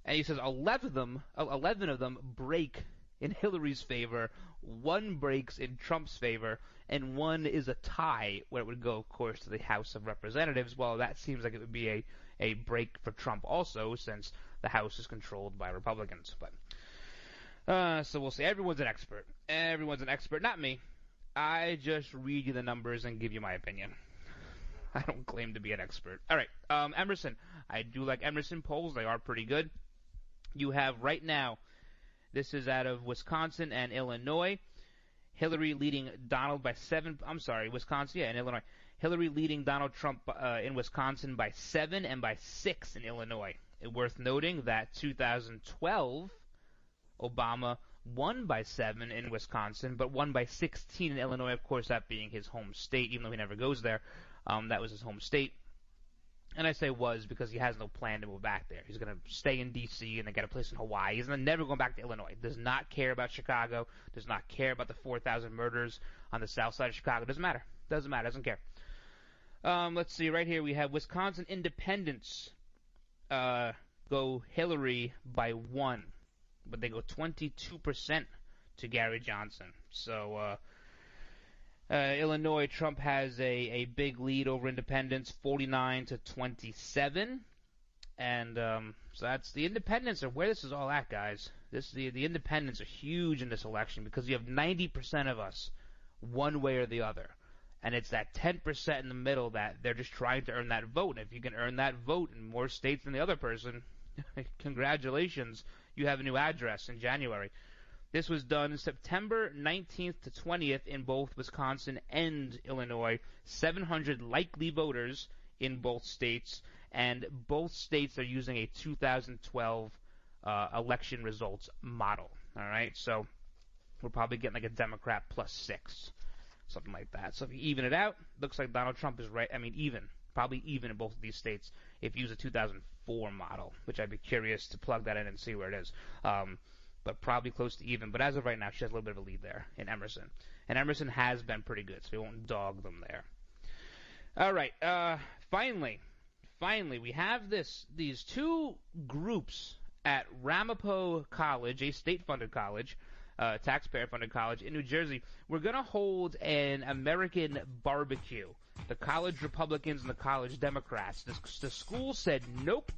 And he says 11 of them break in Hillary's favor, 1 breaks in Trump's favor, and 1 is a tie where it would go, of course, to the House of Representatives. Well, that seems like it would be a break for Trump also, since the House is controlled by Republicans. But so we'll see. Everyone's an expert. Not me. I just read you the numbers and give you my opinion. I don't claim to be an expert. All right, Emerson. I do like Emerson polls. They are pretty good. You have right now, this is out of Wisconsin and Illinois, Hillary leading Donald by 7. I'm sorry, Wisconsin, and Illinois. Hillary leading Donald Trump in Wisconsin by 7 and by 6 in Illinois. Worth noting that 2012, Obama won by 7 in Wisconsin, but won by 16 in Illinois, of course, that being his home state, even though he never goes there. That was his home state. And I say was because he has no plan to move back there. He's going to stay in D.C. and then get a place in Hawaii. He's never going back to Illinois. Does not care about Chicago. Does not care about the 4,000 murders on the south side of Chicago. Doesn't matter. Doesn't care. Let's see. Right here we have Wisconsin independents go Hillary by 1. But they go 22% to Gary Johnson. So Illinois, Trump has a big lead over independents, 49-27. And so that's the independents are where this is all at, guys. The independents are huge in this election because you have 90% of us one way or the other. And it's that 10% in the middle that they're just trying to earn that vote. And if you can earn that vote in more states than the other person, congratulations, you have a new address in January. This was done September 19th to 20th in both Wisconsin and Illinois. 700 likely voters in both states, and both states are using a 2012 election results model. All right, so we're probably getting like a Democrat +6, something like that. So if you even it out, looks like Donald Trump is right. I mean, probably even in both of these states if you use a 2004 model, which I'd be curious to plug that in and see where it is. But probably close to even. But as of right now, she has a little bit of a lead there in Emerson. And Emerson has been pretty good, so we won't dog them there. All right, finally, we have these two groups at Ramapo College, a state-funded college, taxpayer-funded college in New Jersey. We're going to hold an American barbecue. The college Republicans and the college Democrats. The school said, nope,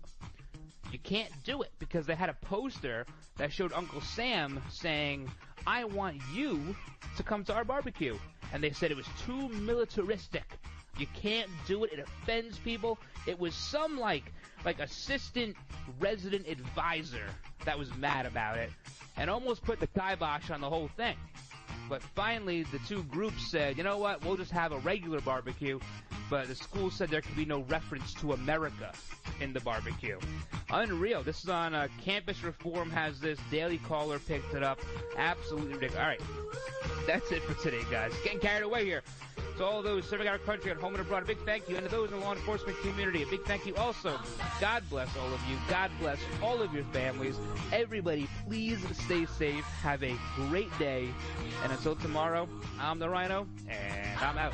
you can't do it, because they had a poster that showed Uncle Sam saying, I want you to come to our barbecue. And they said it was too militaristic. You can't do it. It offends people. It was some like assistant resident advisor that was mad about it and almost put the kibosh on the whole thing. But finally, the two groups said, you know what, we'll just have a regular barbecue. But the school said there could be no reference to America in the barbecue. Unreal. This is on Campus Reform has this. Daily Caller picked it up. Absolutely ridiculous. All right. That's it for today, guys. Getting carried away here. To all those serving our country at home and abroad, a big thank you. And to those in the law enforcement community, a big thank you also. God bless all of you. God bless all of your families. Everybody, please stay safe. Have a great day. And until tomorrow, I'm the Ryno, and I'm out.